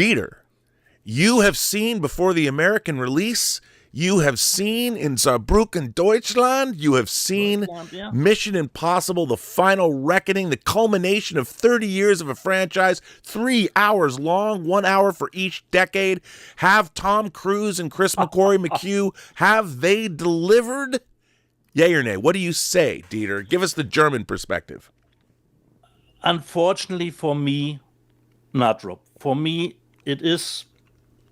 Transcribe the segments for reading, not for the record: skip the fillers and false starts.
Dieter, you have seen before the American release, you have seen in Saarbrücken, Deutschland, you have seen Mission Impossible, The Final Reckoning, the culmination of 30 years of a franchise, 3 hours long, 1 hour for each decade. Have Tom Cruise and Chris McCory-McHugh, have they delivered? Yay or nay? What do you say, Dieter? Give us the German perspective. Unfortunately for me, not Rob. For me, it is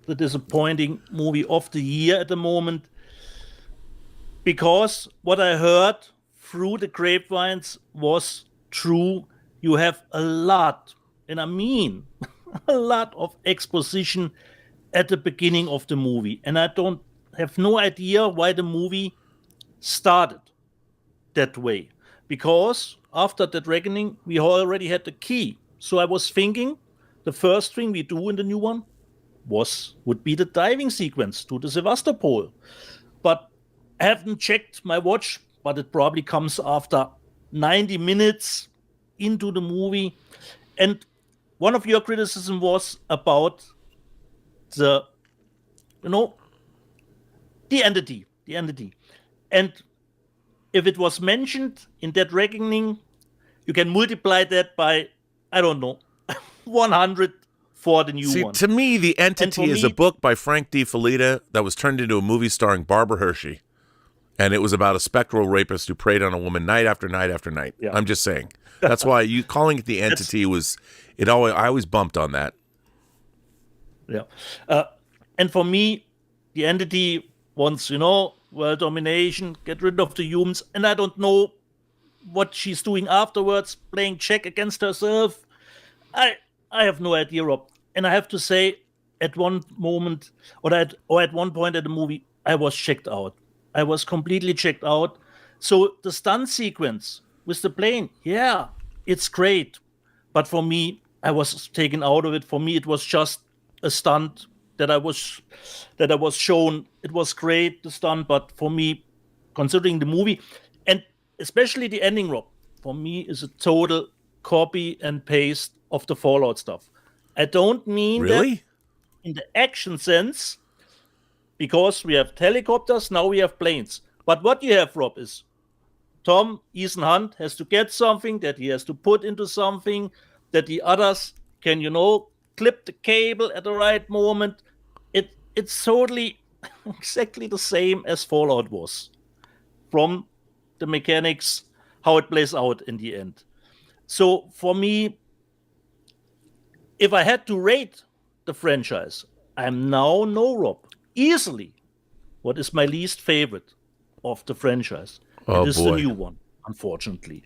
the disappointing movie of the year at the moment, because what I heard through the grapevines was true. You have a lot, and I mean a lot of exposition at the beginning of the movie, and I have no idea why the movie started that way, because after that reckoning we already had the key. So I was thinking the first thing we do in the new one would be the diving sequence to the Sevastopol, but I haven't checked my watch, but it probably comes after 90 minutes into the movie. And one of your criticism was about the entity. And if it was mentioned in that reckoning, you can multiply that by, I don't know, 100 for the new one. To me, The Entity is a book by Frank D. Felitta that was turned into a movie starring Barbara Hershey. And it was about a spectral rapist who preyed on a woman night after night after night. Yeah. I'm just saying. That's why you calling it The Entity I always bumped on that. Yeah. And for me, The Entity wants, world domination, get rid of the humans, and I don't know what she's doing afterwards, playing check against herself. I have no idea, Rob. And I have to say, at one moment, or at one point in the movie, I was checked out. I was completely checked out. So the stunt sequence with the plane, yeah, it's great. But for me, I was taken out of it. For me, it was just a stunt that I was shown. It was great, the stunt, but for me, considering the movie, and especially the ending, Rob, for me is a total copy and paste of the Fallout stuff. I don't mean that in the action sense, because we have helicopters, now we have planes. But what you have, Rob, is Ethan Hunt has to get something that he has to put into something that the others can, clip the cable at the right moment. It's totally exactly the same as Fallout was, from the mechanics, how it plays out in the end. So for me, if I had to rate the franchise, I'm now Rob, easily what is my least favorite of the franchise. It is the new one, unfortunately.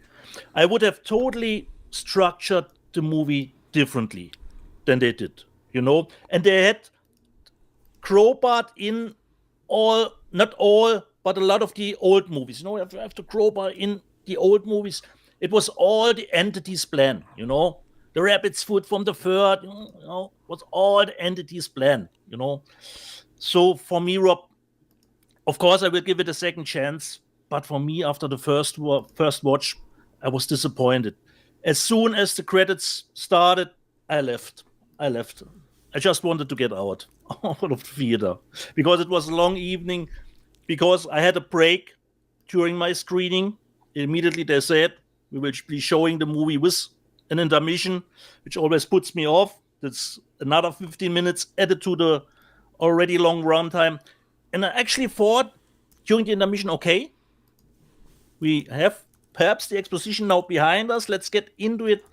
I would have totally structured the movie differently than they did, and they had crowbarred in not all, but a lot of the old movies. You have to crowbar in the old movies. It was all the Entity's plan, the rabbit's foot from the third, was all the Entity's plan, So for me, Rob, of course, I will give it a second chance. But for me, after the first watch, I was disappointed. As soon as the credits started, I left. I just wanted to get out of the theater because it was a long evening, because I had a break during my screening. Immediately they said, we will be showing the movie with an intermission, which always puts me off. That's another 15 minutes added to the already long runtime. And I actually thought during the intermission, okay, we have perhaps the exposition now behind us. Let's get into it.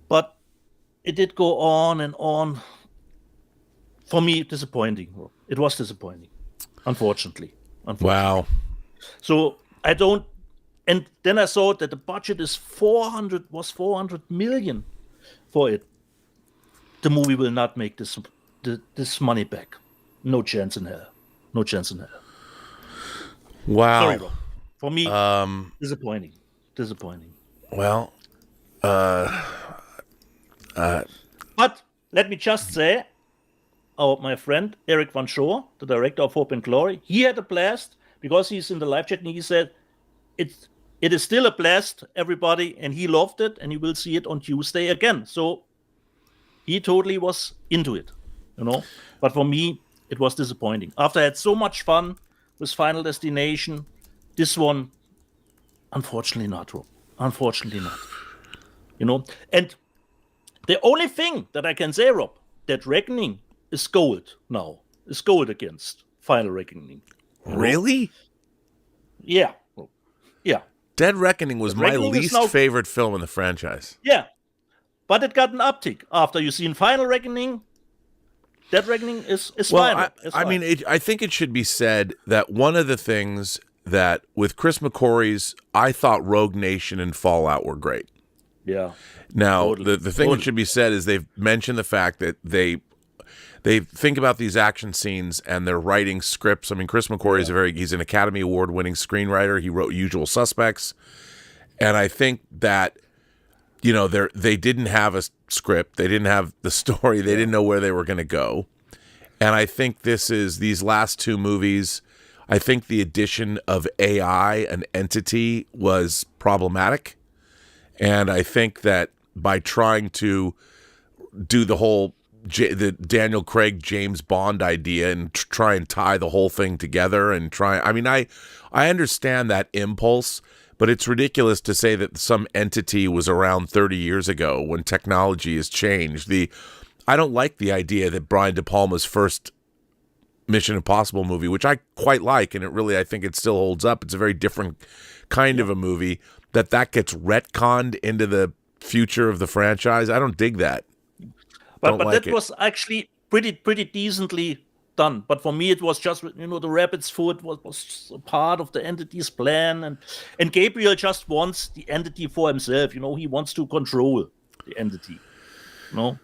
But it did go on and on. For me, disappointing. It was disappointing, unfortunately. Wow. So I don't. And then I saw that the budget is 400 million for it. The movie will not make this money back. No chance in hell. Wow. Sorry, Rob. For me, disappointing. Well, but let me just say, my friend Eric Van Shore, the director of Hope and Glory, he had a blast because he's in the live chat and he said, it is still a blast, everybody, and he loved it, and he will see it on Tuesday again. So he totally was into it, you know. But for me, it was disappointing. After I had so much fun with Final Destination, this one, unfortunately not, Rob. Unfortunately not. You know, and the only thing that I can say, Rob, that Reckoning is gold now. Is gold against Final Reckoning. Really? Yeah. Yeah. Dead Reckoning was my Reckoning is least favorite film in the franchise. Yeah. But it got an uptick after you seen Final Reckoning. Dead Reckoning is Well, fine. I think it should be said that one of the things that with Chris McQuarrie's, I thought Rogue Nation and Fallout were great. Yeah. Now, Totally. the thing that should be said is they've mentioned the fact that they think about these action scenes and they're writing scripts. I mean, Chris McQuarrie he's an Academy Award winning screenwriter. He wrote Usual Suspects. And I think that, you know, they didn't have a script. They didn't have the story. They didn't know where they were going to go. And I think these last two movies, I think the addition of AI, an entity, was problematic. And I think that by trying to do the whole the Daniel Craig James Bond idea and try and tie the whole thing together and I understand that impulse, but it's ridiculous to say that some entity was around 30 years ago when technology has changed. I don't like the idea that Brian De Palma's first Mission Impossible movie, which I quite like, and I think it still holds up. It's a very different kind of a movie, that gets retconned into the future of the franchise. I don't dig that. But that was actually pretty decently done. But for me, it was just, you know, the rabbit's foot was a part of the entity's plan, and Gabriel just wants the entity for himself. You know, he wants to control the entity. You know.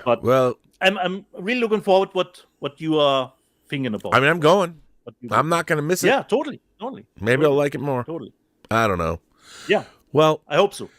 But I'm really looking forward what you are thinking about. I mean, I'm going. I'm not going to miss it. Yeah, totally. Maybe I'll like it more. Totally. I don't know. Yeah. Well, I hope so.